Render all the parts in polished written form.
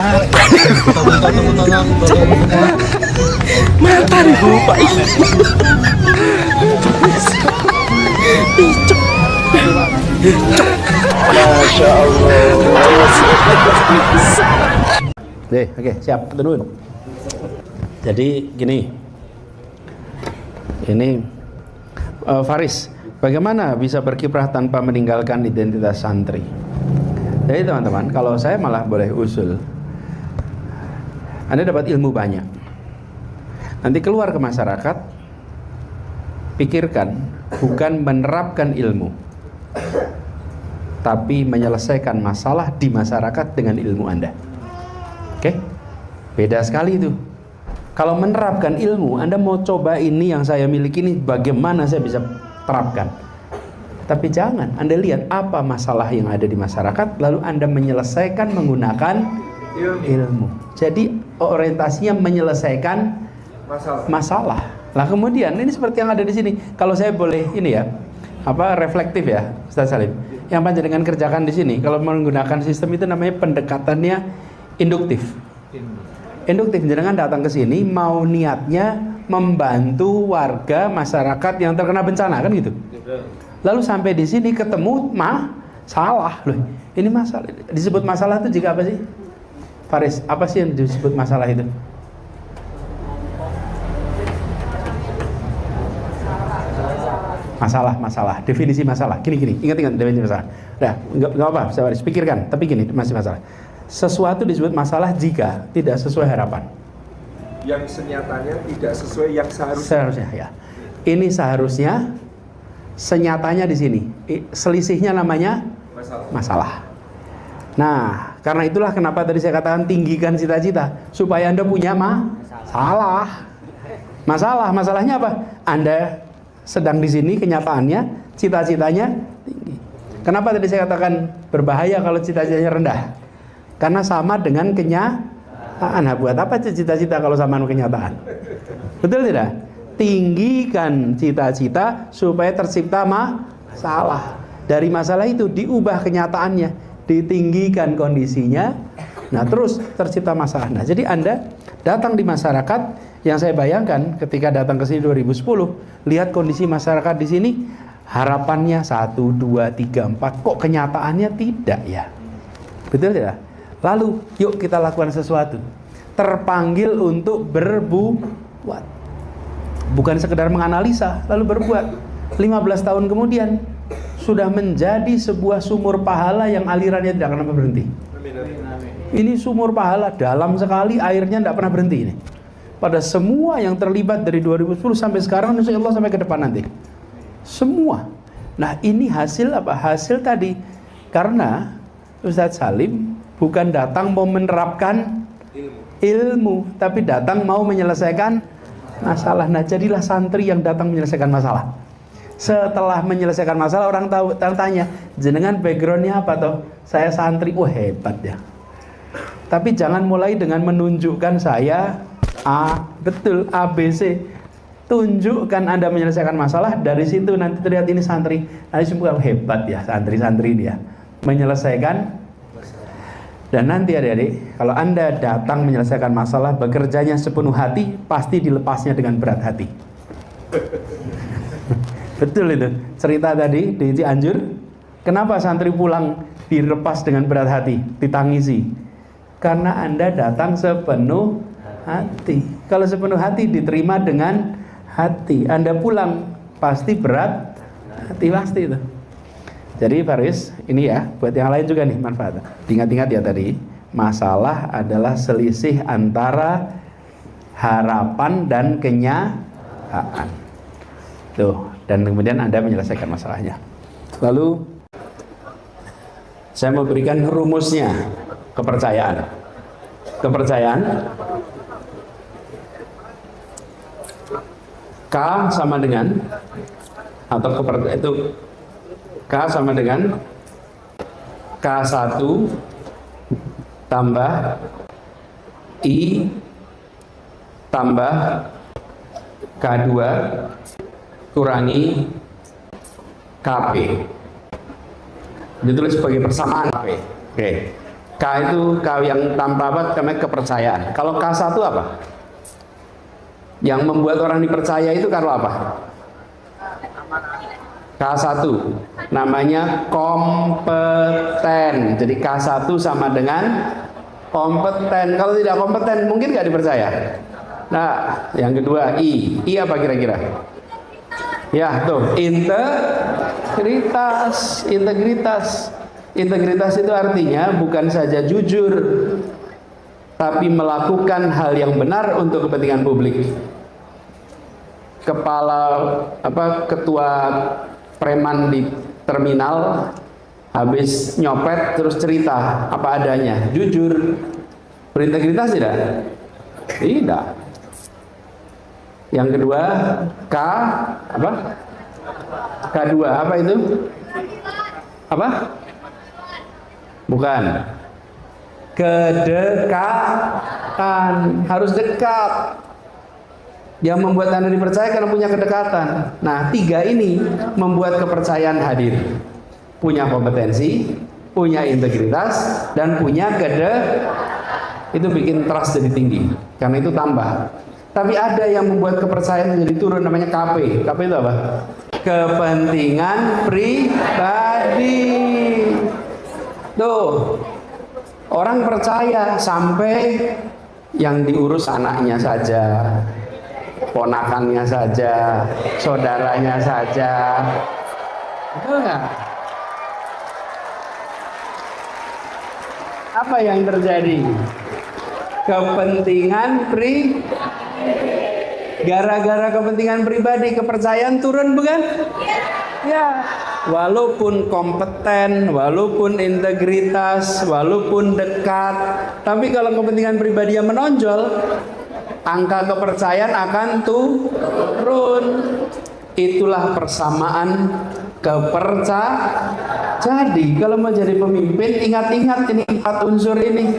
Mata nih lupa. Masya Allah. Oke, siap, turun. Jadi gini, ini Faris, bagaimana bisa berkiprah tanpa meninggalkan identitas santri? Jadi teman-teman, kalau saya malah boleh usul, Anda dapat ilmu banyak, nanti keluar ke masyarakat, pikirkan bukan menerapkan ilmu, tapi menyelesaikan masalah di masyarakat dengan ilmu Anda. Oke? Beda sekali itu. Kalau menerapkan ilmu, Anda mau coba ini yang saya miliki ini, bagaimana saya bisa terapkan. Tapi jangan, Anda lihat apa masalah yang ada di masyarakat, lalu Anda menyelesaikan menggunakan ilmu. Jadi orientasinya menyelesaikan masalah. Lah kemudian ini seperti yang ada di sini. Kalau saya boleh ini ya, reflektif ya, Ustaz Salim. Yang panjenengan kerjakan di sini, kalau menggunakan sistem itu namanya pendekatannya induktif. Induktif, jenengan datang ke sini mau niatnya membantu warga masyarakat yang terkena bencana kan gitu. Lalu sampai di sini ketemu masalah loh. Ini masalah. Disebut masalah itu jika apa sih? Faris, apa sih yang disebut masalah itu? Masalah. Definisi masalah. Gini. Ingat definisi masalah. Nah, enggak apa, saya Faris pikirkan, tapi gini masih masalah. Sesuatu disebut masalah jika tidak sesuai harapan. Yang senyatanya tidak sesuai yang seharusnya. Ya. Ini seharusnya, senyatanya di sini. Selisihnya namanya masalah. Nah, karena itulah kenapa tadi saya katakan tinggikan cita-cita supaya Anda punya masalah. Masalahnya apa? Anda sedang di sini kenyataannya, cita-citanya tinggi. Kenapa tadi saya katakan berbahaya kalau cita-citanya rendah? Karena sama dengan kenyataan. Nah, buat apa cita-cita kalau sama dengan kenyataan? Betul tidak? Tinggikan cita-cita supaya tercipta masalah. Dari masalah itu diubah kenyataannya, ditinggikan kondisinya. Nah, terus tercipta masalah. Nah, jadi Anda datang di masyarakat, yang saya bayangkan ketika datang ke sini 2010, lihat kondisi masyarakat di sini, harapannya 1, 2, 3, 4, kok kenyataannya tidak ya? Betul tidak? Lalu yuk kita lakukan sesuatu. Terpanggil untuk berbuat. Bukan sekedar menganalisa, lalu berbuat. 15 tahun kemudian sudah menjadi sebuah sumur pahala yang alirannya tidak akan berhenti. Ini sumur pahala dalam sekali, airnya tidak pernah berhenti ini. Pada semua yang terlibat dari 2010 sampai sekarang, insya Allah sampai ke depan nanti. Semua. Nah, ini hasil apa? Hasil tadi karena Ustadz Salim bukan datang mau menerapkan ilmu, tapi datang mau menyelesaikan masalah. Nah, jadilah santri yang datang menyelesaikan masalah. Setelah menyelesaikan masalah, orang tanya, jenengan backgroundnya apa toh? Saya santri. Wah, hebat ya. Tapi jangan mulai dengan menunjukkan saya betul ABC. Tunjukkan Anda menyelesaikan masalah, dari situ nanti terlihat ini santri. Nanti semua hebat ya santri-santri ini ya, menyelesaikan. Dan nanti adik-adik, kalau Anda datang menyelesaikan masalah, bekerjanya sepenuh hati, pasti dilepasnya dengan berat hati. Betul itu. Cerita tadi di Cianjur, kenapa santri pulang dilepas dengan berat hati, ditangisi? Karena Anda datang sepenuh hati. Kalau sepenuh hati diterima dengan hati, Anda pulang pasti berat hati, pasti itu. Jadi Faris, ini ya, buat yang lain juga nih manfaat. Ingat-ingat ya tadi, masalah adalah selisih antara harapan dan kenyataan. Tuh, dan kemudian Anda menyelesaikan masalahnya. Lalu saya mau berikan rumusnya, kepercayaan. Kepercayaan K sama dengan, atau kepercayaan itu K sama dengan K1 tambah I tambah K2 kurangi KP. Ditulis sebagai persamaan KP. Oke. K itu K yang tanpa apa namanya kepercayaan. Kalau K1 apa? Yang membuat orang dipercaya itu kalau apa? K1 namanya kompeten. Jadi K1 sama dengan kompeten. Kalau tidak kompeten mungkin nggak dipercaya. Nah, yang kedua I. I apa kira-kira? Ya, tuh, integritas. Integritas. Integritas itu artinya bukan saja jujur, tapi melakukan hal yang benar untuk kepentingan publik. Ketua preman di terminal habis nyopet terus cerita apa adanya, jujur, berintegritas tidak? Tidak. Yang kedua K apa? K2 apa itu? Apa? Bukan. Kedekatan, harus dekat. Yang membuat Anda dipercaya karena punya kedekatan. Nah, 3 ini membuat kepercayaan hadir. Punya kompetensi, punya integritas, dan punya itu bikin trust jadi tinggi. Karena itu tambah. Tapi ada yang membuat kepercayaan menjadi turun, namanya KP. KP itu apa? Kepentingan pribadi. Tuh, orang percaya sampai yang diurus anaknya saja, ponakannya saja, saudaranya saja. Betul nggak? Apa yang terjadi? Kepentingan gara-gara kepentingan pribadi, kepercayaan turun, bukan? Ya, walaupun kompeten, walaupun integritas, walaupun dekat, tapi kalau kepentingan pribadi yang menonjol, angka kepercayaan akan turun. Itulah persamaan kepercayaan. Jadi kalau mau jadi pemimpin, ingat-ingat ini 4 unsur ini.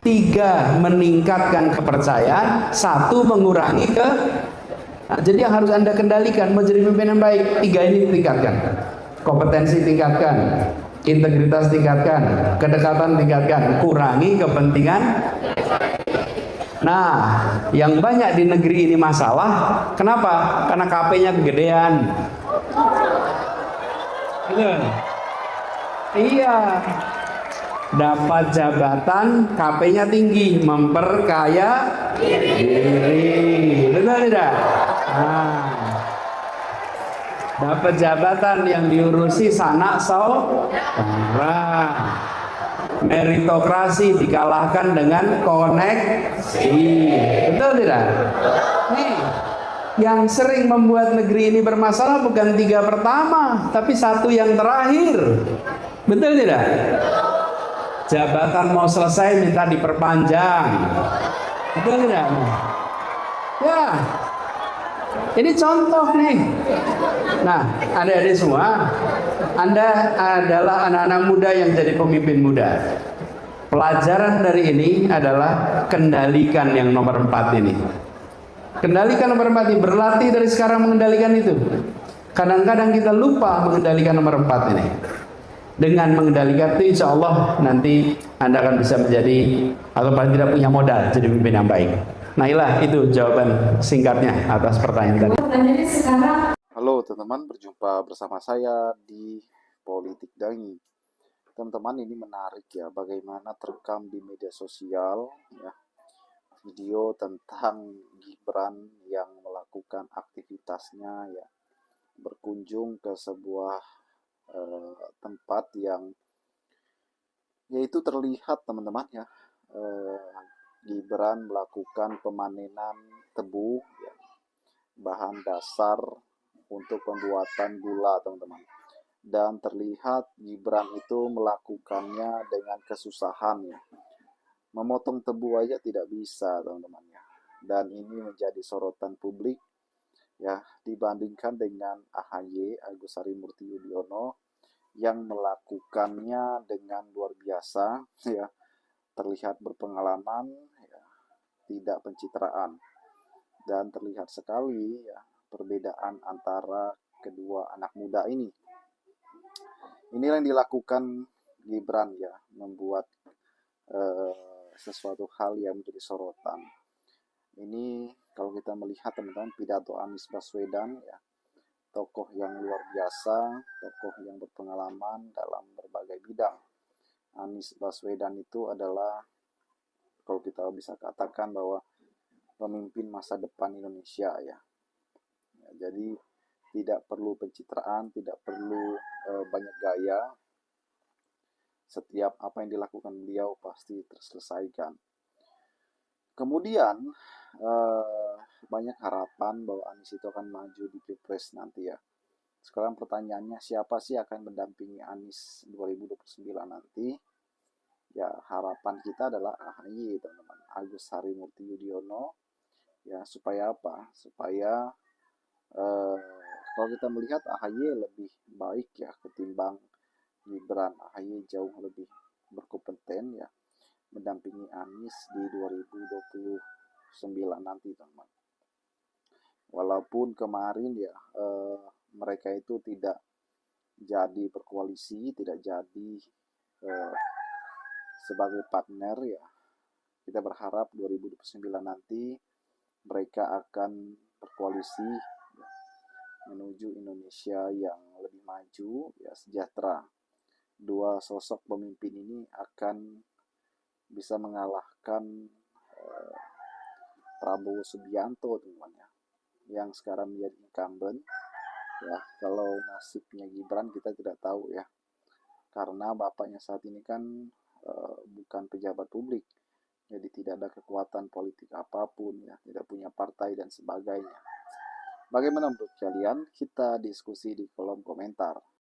3 meningkatkan kepercayaan, 1 mengurangi Nah, jadi yang harus Anda kendalikan mau jadi pemimpin yang baik, 3 ini tingkatkan. Kompetensi tingkatkan, integritas tingkatkan, kedekatan tingkatkan, kurangi kepentingan. Nah, yang banyak di negeri ini masalah, kenapa? Karena KP-nya kegedean. Iya. Dapat jabatan, KP-nya tinggi, memperkaya diri. Betul tidak? Nah, dapat jabatan yang diurusi sanak saudara. Meritokrasi dikalahkan dengan koneksi. Betul tidak? Nih, yang sering membuat negeri ini bermasalah bukan 3 pertama, tapi 1 yang terakhir. Betul tidak? Jabatan mau selesai minta diperpanjang. Betul tidak? Ya, ini contoh nih. Nah, adik-adik semua, Anda adalah anak-anak muda yang jadi pemimpin muda. Pelajaran dari ini adalah kendalikan yang nomor 4 ini. Kendalikan nomor 4 ini, berlatih dari sekarang mengendalikan itu. Kadang-kadang kita lupa mengendalikan nomor 4 ini. Dengan mengendalikan itu, insya Allah nanti Anda akan bisa menjadi, atau paling tidak punya modal jadi pemimpin yang baik. Nah, inilah itu jawaban singkatnya atas pertanyaan tadi. Halo teman-teman, berjumpa bersama saya di Politik Dangi. Teman-teman, ini menarik ya, bagaimana terekam di media sosial ya, video tentang Gibran yang melakukan aktivitasnya ya, berkunjung ke sebuah tempat yang yaitu terlihat teman-teman ya, Gibran melakukan pemanenan tebu ya, bahan dasar untuk pembuatan gula teman-teman, dan terlihat Gibran itu melakukannya dengan kesusahan ya, memotong tebu aja tidak bisa teman-teman ya, dan ini menjadi sorotan publik ya, dibandingkan dengan AHY Agus Harimurti Yudhoyono yang melakukannya dengan luar biasa ya, terlihat berpengalaman ya, tidak pencitraan, dan terlihat sekali ya perbedaan antara kedua anak muda ini. Inilah yang dilakukan Gibran ya, membuat sesuatu hal yang menjadi sorotan. Ini kalau kita melihat teman-teman pidato Anies Baswedan ya, tokoh yang luar biasa, tokoh yang berpengalaman dalam berbagai bidang. Anies Baswedan itu adalah, kalau kita bisa katakan bahwa pemimpin masa depan Indonesia ya. Jadi tidak perlu pencitraan, tidak perlu banyak gaya. Setiap apa yang dilakukan beliau pasti terselesaikan. Kemudian banyak harapan bahwa Anies itu akan maju di Pilpres nanti ya. Sekarang pertanyaannya, siapa sih akan mendampingi Anies 2029 nanti? Ya, harapan kita adalah AHY, teman-teman. Agus Harimurti Yudhoyono. Ya, supaya apa? Supaya kalau kita melihat AHY lebih baik ya ketimbang Gibran. AHY jauh lebih berkompeten ya mendampingi Anies di 2029 nanti, teman. Walaupun kemarin ya mereka itu tidak jadi berkoalisi, tidak jadi sebagai partner ya. Kita berharap 2029 nanti mereka akan berkoalisi ya, menuju Indonesia yang lebih maju ya, sejahtera. Dua sosok pemimpin ini akan bisa mengalahkan Prabowo Subianto, teman-teman ya, yang sekarang menjadi incumbent ya. Kalau nasibnya Gibran kita tidak tahu ya, karena bapaknya saat ini kan bukan pejabat publik, jadi tidak ada kekuatan politik apapun ya, tidak punya partai dan sebagainya. Bagaimana menurut kalian? Kita diskusi di kolom komentar.